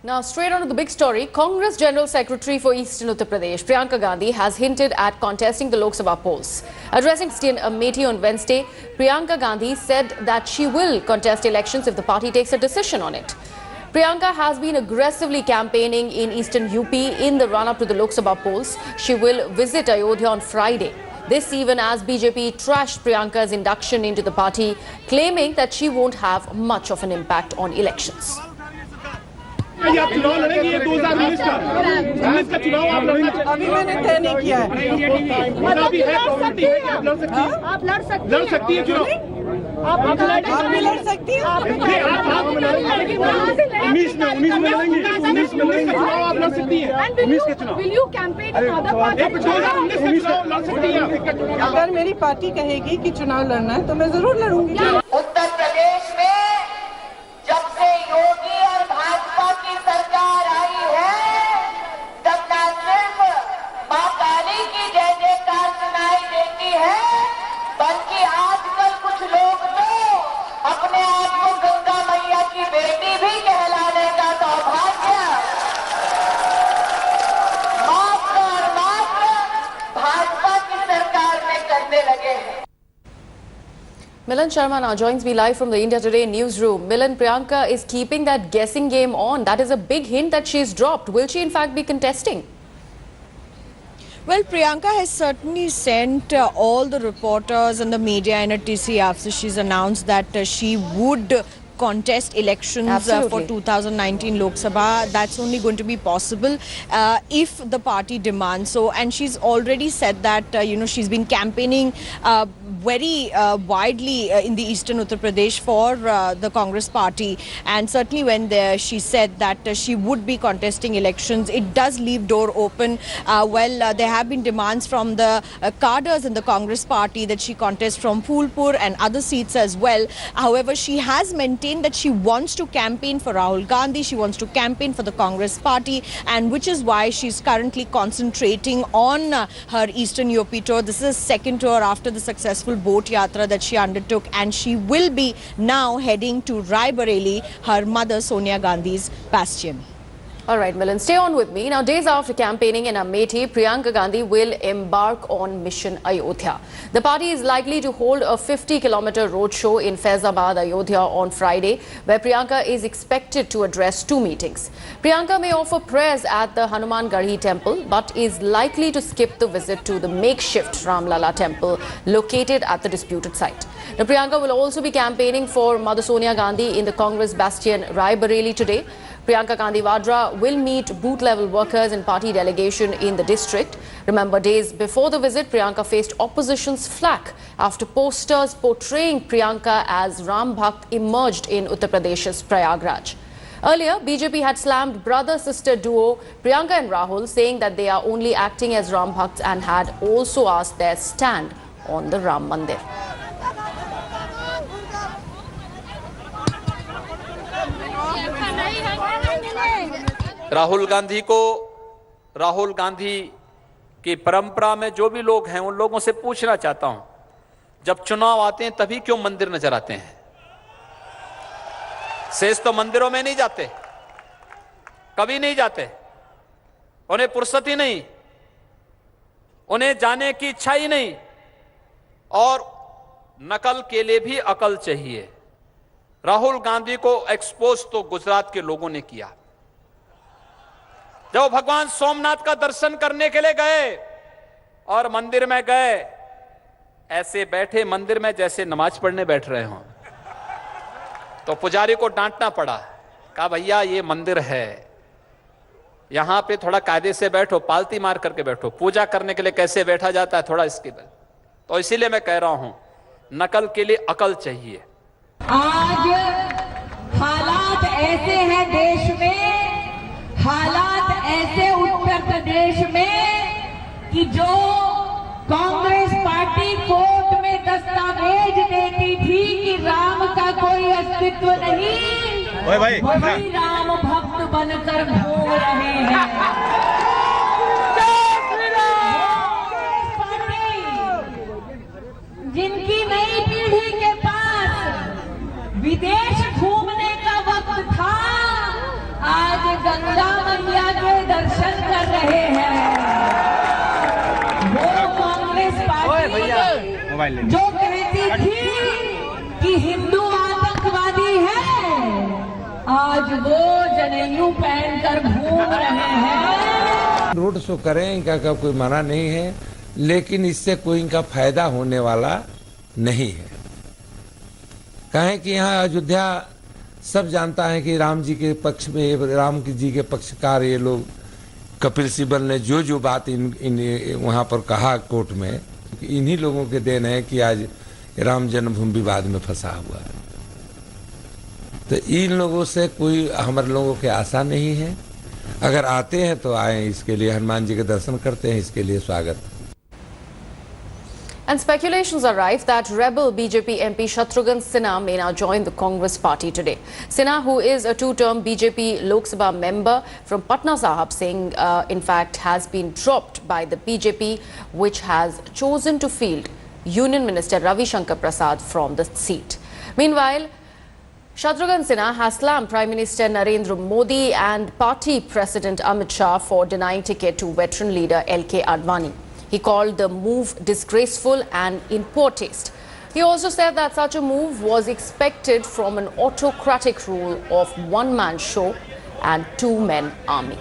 Now, straight on to the big story. Congress General Secretary for Eastern Uttar Pradesh, Priyanka Gandhi, has hinted at contesting the Lok Sabha polls. Addressing State Amethi on Wednesday, Priyanka Gandhi said that she will contest elections if the party takes a decision on it. Priyanka has been aggressively campaigning in Eastern UP in the run-up to the Lok Sabha polls. She will visit Ayodhya on Friday. This even as BJP trashed Priyanka's induction into the party, claiming that she won't have much of an impact on elections. आप चुनाव लड़ेंगे ये 2019 का चुनाव आप लड़ना चाहिए। अभी मैंने तय नहीं किया है। अभी है प्रॉपर्टी है कि आप लड़ सकती हैं। आप लड़ सकती हैं चुनाव। आप भी लड़ सकती हैं। आप 19 में लड़ेंगे। 19 का चुनाव आप लड़ सकती हैं। 19 के चुनाव। Will you campaign in other parts of 2019 का चुनाव लड़ सकती हैं। अगर मेरी पार्टी कहेगी कि चुनाव लड़ना है तो मैं जरूर लड़ूंगी। उत्तर प्रदेश में जब से योगी और भाजपा की सरकार आई है, तब न सिर्फ मां काली की जय जयकार सुनाई देती है, बल्कि आजकल कुछ लोग तो अपने आप को गंगा मैया की बेटी भी कहलाने का सौभाग्य मात्र और मात्र भाजपा की सरकार में करने लगे हैं। Milan Sharma now joins me live from the India Today newsroom. Milan, Priyanka is keeping that guessing game on. That is a big hint that she's dropped. Will she in fact be contesting? Well, Priyanka has certainly sent all the reporters and the media in a TC after she's announced that she would contest elections for 2019 Lok Sabha. That's only going to be possible if the party demands so. And she's already said that, she's been campaigning very widely in the Eastern Uttar Pradesh for the Congress party. And certainly when she said that she would be contesting elections, it does leave door open. There have been demands from the cadres in the Congress party that she contest from Phulpur and other seats as well. However, she has maintained that she wants to campaign for Rahul Gandhi, she wants to campaign for the Congress party, and which is why she's currently concentrating on her Eastern UP tour. This is a second tour after the successful boat yatra that she undertook, and she will be now heading to Rai Bareli, her mother Sonia Gandhi's bastion. All right, Milan, stay on with me. Now, days after campaigning in Amethi, Priyanka Gandhi will embark on Mission Ayodhya. The party is likely to hold a 50-kilometer roadshow in Faizabad, Ayodhya on Friday, where Priyanka is expected to address two meetings. Priyanka may offer prayers at the Hanuman Garhi temple, but is likely to skip the visit to the makeshift Ram Lala temple located at the disputed site. Now, Priyanka will also be campaigning for Mother Sonia Gandhi in the Congress bastion Rai Bareli today. Priyanka Gandhi Vadra will meet booth-level workers and party delegation in the district. Remember, days before the visit, Priyanka faced opposition's flack after posters portraying Priyanka as Ram Bhakt emerged in Uttar Pradesh's Prayagraj. Earlier, BJP had slammed brother-sister duo Priyanka and Rahul, saying that they are only acting as Ram Bhakts and had also asked their stand on the Ram Mandir. Rahul Gandhi की परंपरा में जो भी लोग हैं उन लोगों से पूछना चाहता हूं, जब चुनाव आते हैं तभी क्यों मंदिर नजर आते हैं? शेष तो मंदिरों में नहीं जाते, कभी नहीं जाते, उन्हें फुर्सत ही नहीं, उन्हें जाने की इच्छा ही नहीं, और नकल के लिए भी अकल चाहिए। राहुल गांधी को एक्सपोज तो गुजरात के लोगों ने किया। जब भगवान सोमनाथ का दर्शन करने के लिए गए और मंदिर में गए, ऐसे बैठे मंदिर में जैसे नमाज पढ़ने बैठ रहे हों, तो पुजारी को डांटना पड़ा। कहा, भैया ये मंदिर है, यहां पे थोड़ा कायदे से बैठो, पालती मार करके बैठो, पूजा करने के लिए कैसे बैठा जाता है थोड़ा इसके बाद। तो इसीलिए मैं कह रहा हूं, नकल के लिए अकल चाहिए। आज हालात ऐसे हैं देश में, हालात ऐसे उत्तर प्रदेश में कि जो कांग्रेस पार्टी कोर्ट में दस्तावेज देती थी कि राम का कोई अस्तित्व नहीं, वही राम भक्त बनकर घूम रहे हैं। जिनकी नई पीढ़ी के पास विदेश घूमने का वक्त था, आज मंगला मैया के दर्शन कर रहे हैं। वो कांग्रेस पार्टी जो कहती थी कि हिंदू आतंकवादी है, आज वो जनेऊ पहनकर घूम रहे हैं। रोड शो करें, इनका कोई मना नहीं है, लेकिन इससे कोई इनका फायदा होने वाला नहीं है। कहें कि यहाँ अयोध्या सब जानता है कि राम जी के पक्ष में, राम जी के पक्षकार ये लोग, कपिल सिब्बल ने जो बात वहाँ पर कहा कोर्ट में, इन्हीं लोगों के देन है कि आज राम जन्मभूमि विवाद में फंसा हुआ है। तो इन लोगों से कोई हमारे लोगों की आशा नहीं है। अगर आते हैं तो आए, इसके लिए हनुमान जी के दर्शन करते हैं, इसके लिए स्वागत। And speculations are rife that rebel BJP MP Shatrughan Sinha may now join the Congress party today. Sinha, who is a two-term BJP Lok Sabha member from Patna Sahib, saying in fact has been dropped by the BJP, which has chosen to field Union Minister Ravi Shankar Prasad from the seat. Meanwhile, Shatrughan Sinha has slammed Prime Minister Narendra Modi and party President Amit Shah for denying ticket to veteran leader LK Advani. He called the move disgraceful and in poor taste. He also said that such a move was expected from an autocratic rule of one-man show and two-men army.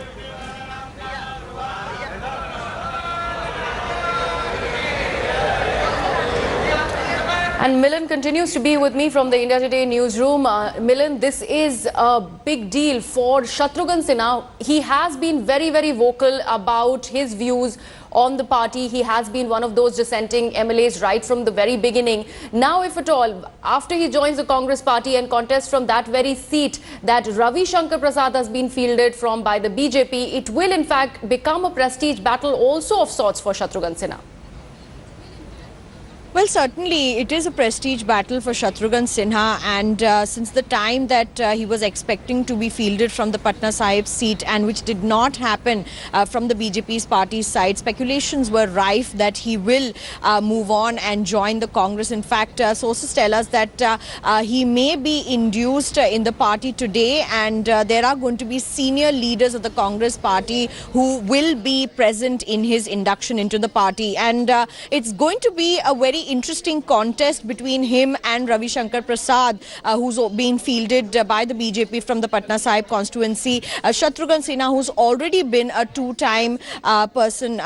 And Milan continues to be with me from the India Today newsroom. Milan, this is a big deal for Shatrughan Sinha. He has been very, very vocal about his views on the party. He has been one of those dissenting MLAs right from the very beginning. Now, if at all, after he joins the Congress party and contests from that very seat that Ravi Shankar Prasad has been fielded from by the BJP, it will in fact become a prestige battle also of sorts for Shatrughan Sinha. Well, certainly it is a prestige battle for Shatrughan Sinha, and since the time that he was expecting to be fielded from the Patna Sahib seat, and which did not happen from the BJP's party side, speculations were rife that he will move on and join the Congress. In fact, sources tell us that he may be induced in the party today, and there are going to be senior leaders of the Congress party who will be present in his induction into the party, and it's going to be a very interesting contest between him and Ravi Shankar Prasad, who's been fielded by the BJP from the Patna Sahib constituency. Shatrughan Sinha, who's already been a two-time person,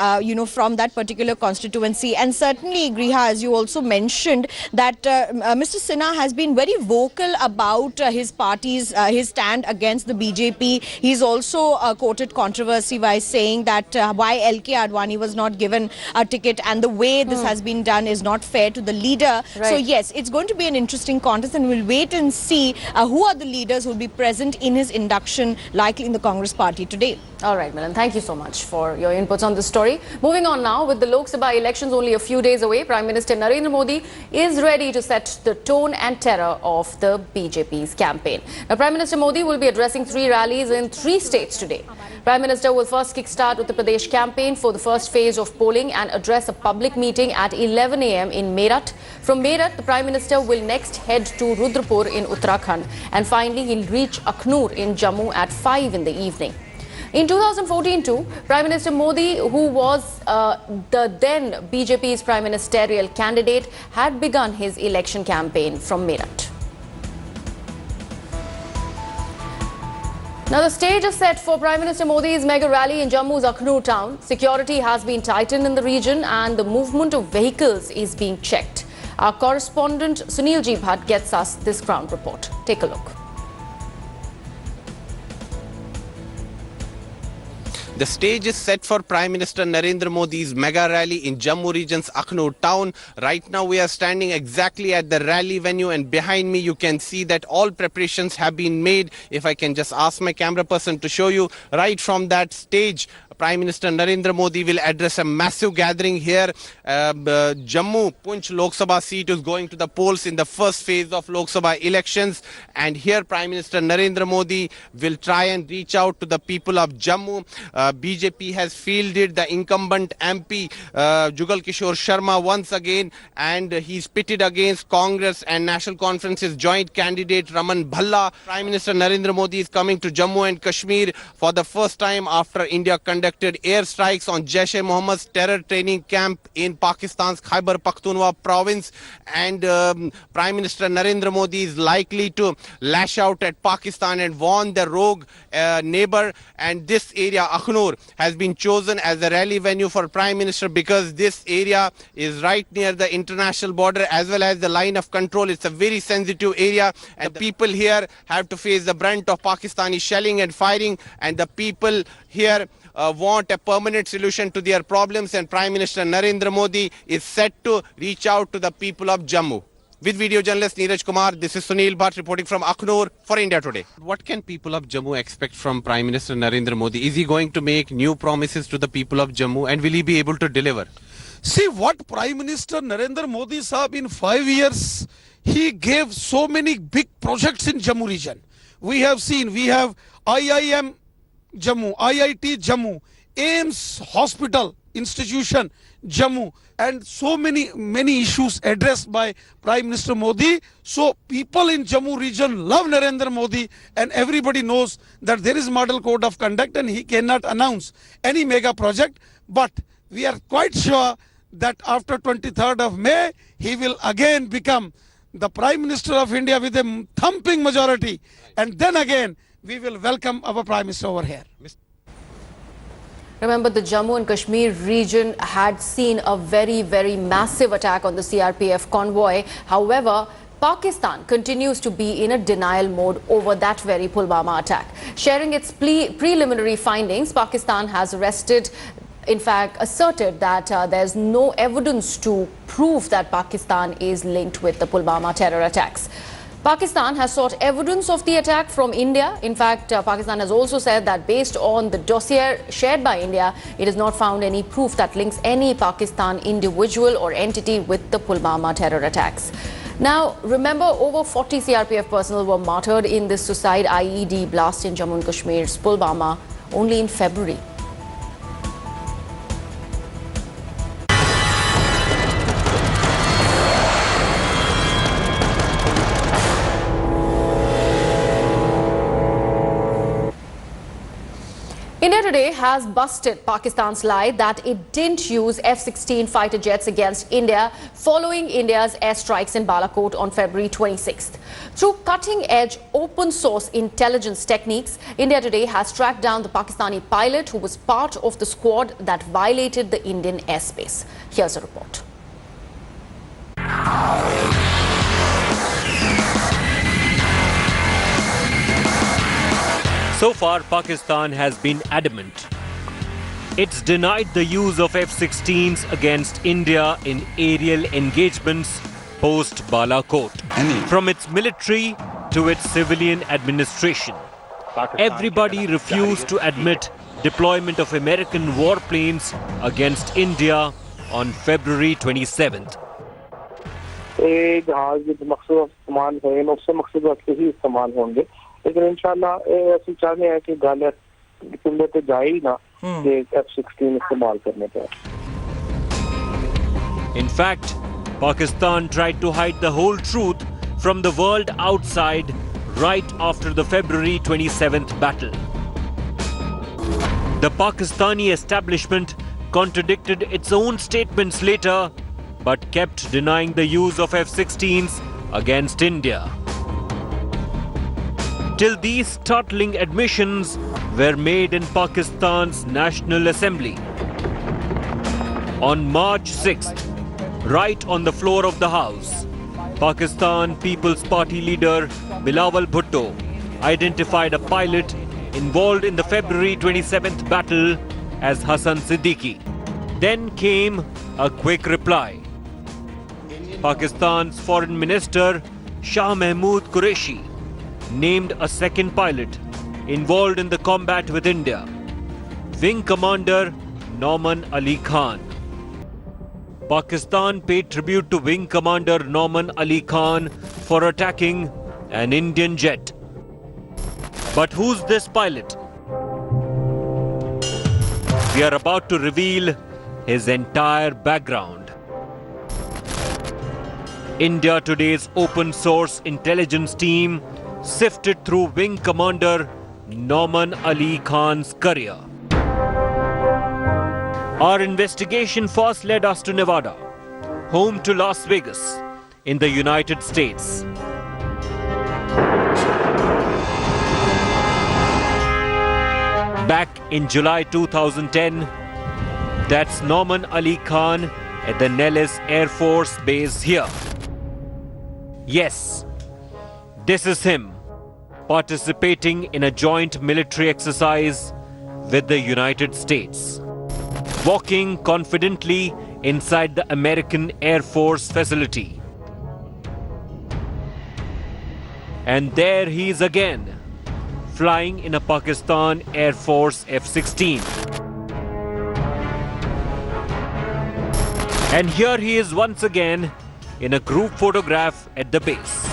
from that particular constituency. And certainly, Griha, as you also mentioned, that Mr. Sinha has been very vocal about his party's, his stand against the BJP. He's also quoted controversy by saying that why LK Advani was not given a ticket, and the way this has been done is not fair to the leader. Right. So yes, it's going to be an interesting contest, and we'll wait and see who are the leaders who will be present in his induction, likely in the Congress party today. All right, Milan, thank you so much for your inputs on this story. Moving on now, with the Lok Sabha elections only a few days away, Prime Minister Narendra Modi is ready to set the tone and terror of the BJP's campaign. Now, Prime Minister Modi will be addressing 3 rallies in 3 states today. Prime Minister will first kickstart Uttar Pradesh campaign for the first phase of polling and address a public meeting at 11 a.m. in Meerut. From Meerut, the Prime Minister will next head to Rudrapur in Uttarakhand, and finally he'll reach Aknoor in Jammu at 5 in the evening. In 2014 too, Prime Minister Modi, who was the then BJP's prime ministerial candidate, had begun his election campaign from Meerut. Now, the stage is set for Prime Minister Modi's mega rally in Jammu's Aknoor town. Security has been tightened in the region, and the movement of vehicles is being checked. Our correspondent Sunil G. Bhatt gets us this ground report. Take a look. The stage is set for Prime Minister Narendra Modi's mega rally in Jammu region's Aknoor town. Right now we are standing exactly at the rally venue, and behind me you can see that all preparations have been made. If I can just ask my camera person to show you, right from that stage, Prime Minister Narendra Modi will address a massive gathering here. Jammu Punch Lok Sabha seat is going to the polls in the first phase of Lok Sabha elections, and here Prime Minister Narendra Modi will try and reach out to the people of Jammu. BJP has fielded the incumbent MP Jugal Kishore Sharma once again, and he's pitted against Congress and National Conference's joint candidate Raman Bhalla. Prime Minister Narendra Modi is coming to Jammu and Kashmir for the first time after India conducted airstrikes on Jaish-e-Mohammed's terror training camp in Pakistan's Khyber Pakhtunkhwa province, and Prime Minister Narendra Modi is likely to lash out at Pakistan and warn the rogue neighbor. And this area, Akhnur, has been chosen as the rally venue for Prime Minister because this area is right near the international border as well as the line of control. It's a very sensitive area, and the people here have to face the brunt of Pakistani shelling and firing, and the people here want a permanent solution to their problems, and Prime Minister Narendra Modi is set to reach out to the people of Jammu. With video journalist Neeraj Kumar, this is Sunil Bhatt reporting from Akhnur for India Today. What can people of Jammu expect from Prime Minister Narendra Modi? Is he going to make new promises to the people of Jammu, and will he be able to deliver? See what Prime Minister Narendra Modi Sahab in 5 years, he gave so many big projects in Jammu region. We have seen, we have IIM Jammu, IIT Jammu, AIMS Hospital Institution Jammu, and so many issues addressed by Prime Minister Modi. So people in Jammu region love Narendra Modi, and everybody knows that there is model code of conduct and he cannot announce any mega project. But we are quite sure that after 23rd of May, he will again become the Prime Minister of India with a thumping majority. And then again, we will welcome our Prime Minister over here. Remember, the Jammu and Kashmir region had seen a very, very massive attack on the CRPF convoy. However, Pakistan continues to be in a denial mode over that very Pulwama attack. Sharing its preliminary findings, Pakistan has asserted that there's no evidence to prove that Pakistan is linked with the Pulwama terror attacks. Pakistan has sought evidence of the attack from India. In fact, Pakistan has also said that based on the dossier shared by India, it has not found any proof that links any Pakistan individual or entity with the Pulwama terror attacks. Now, remember, over 40 CRPF personnel were martyred in this suicide IED blast in Jammu and Kashmir's Pulwama only in February. India Today has busted Pakistan's lie that it didn't use F-16 fighter jets against India following India's airstrikes in Balakot on February 26th. Through cutting-edge open-source intelligence techniques, India Today has tracked down the Pakistani pilot who was part of the squad that violated the Indian airspace. Here's a report. So far, Pakistan has been adamant. It's denied the use of F-16s against India in aerial engagements post-Balakot. From its military to its civilian administration, everybody refused to admit deployment of American warplanes against India on February 27th. लेकिन इंशाल्लाह ऐसे चाहते हैं कि गालियां कुंडे पे जाए ही ना कि F-16 इस्तेमाल करने पे. In fact, Pakistan tried to hide the whole truth from the world outside right after the February 27th battle. The Pakistani establishment contradicted its own statements later, but kept denying the use of F-16s against India. Till these startling admissions were made in Pakistan's National Assembly. On March 6th, right on the floor of the House, Pakistan People's Party leader Bilawal Bhutto identified a pilot involved in the February 27th battle as Hassan Siddiqui. Then came a quick reply. Pakistan's Foreign Minister Shah Mahmood Qureshi named a second pilot involved in the combat with India, Wing Commander Nauman Ali Khan. Pakistan paid tribute to Wing Commander Nauman Ali Khan for attacking an Indian jet. But who's this pilot? We are about to reveal his entire background. India Today's open source intelligence team sifted through Wing Commander Nauman Ali Khan's career. Our investigation first led us to Nevada, home to Las Vegas, in the United States. Back in July 2010, that's Nauman Ali Khan at the Nellis Air Force Base here. Yes, this is him, participating in a joint military exercise with the United States, walking confidently inside the American Air Force facility. And there he is again, flying in a Pakistan Air Force F-16. And here he is once again in a group photograph at the base.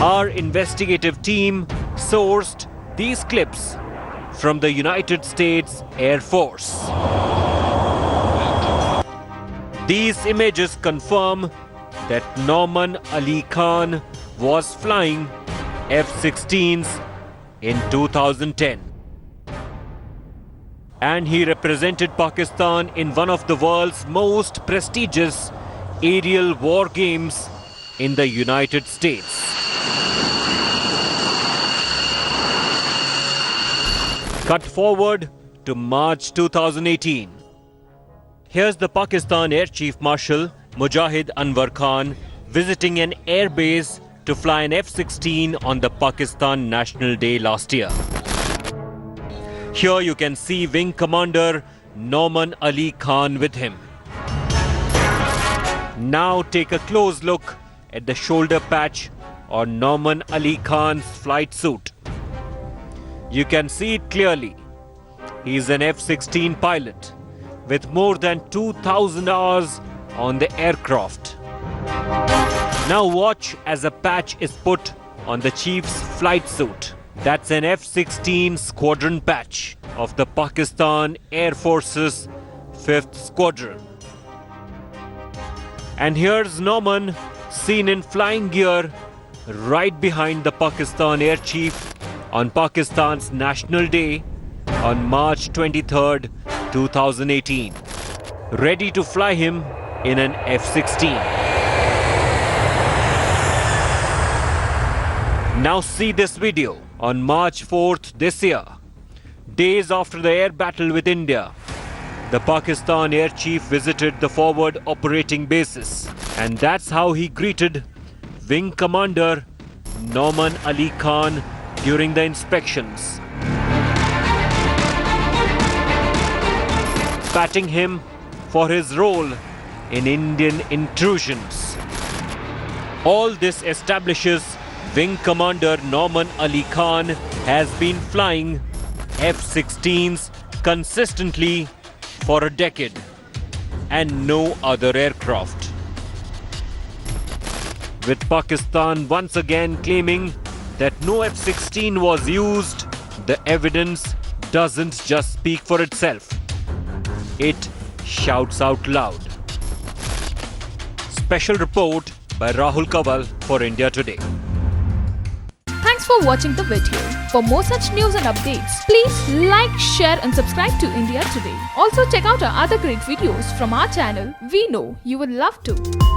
Our investigative team sourced these clips from the United States Air Force. These images confirm that Nauman Ali Khan was flying F-16s in 2010. And he represented Pakistan in one of the world's most prestigious aerial war games in the United States. Cut forward to March 2018. Here's the Pakistan Air Chief Marshal Mujahid Anwar Khan visiting an air base to fly an F-16 on the Pakistan National Day last year. Here you can see Wing Commander Nauman Ali Khan with him. Now take a close look at the shoulder patch on Nauman Ali Khan's flight suit. You can see it clearly. He is an F-16 pilot with more than 2,000 hours on the aircraft. Now watch as a patch is put on the Chief's flight suit. That's an F-16 squadron patch of the Pakistan Air Force's 5th Squadron. And here's Nauman seen in flying gear right behind the Pakistan Air Chief on Pakistan's National Day on March 23rd, 2018, ready to fly him in an F-16. Now see this video on March 4th this year, days after the air battle with India. The Pakistan Air Chief visited the forward operating bases, and that's how he greeted Wing Commander Nauman Ali Khan during the inspections, patting him for his role in Indian intrusions. All this establishes Wing Commander Nauman Ali Khan has been flying F-16s consistently for a decade and no other aircraft. With Pakistan once again claiming that no F-16 was used, the evidence doesn't just speak for itself. It shouts out loud. Special report by Rahul Kawal for India Today. Thanks for watching the video. For more such news and updates, please like, share and subscribe to India Today. Also check out our other great videos from our channel. We know you will love to.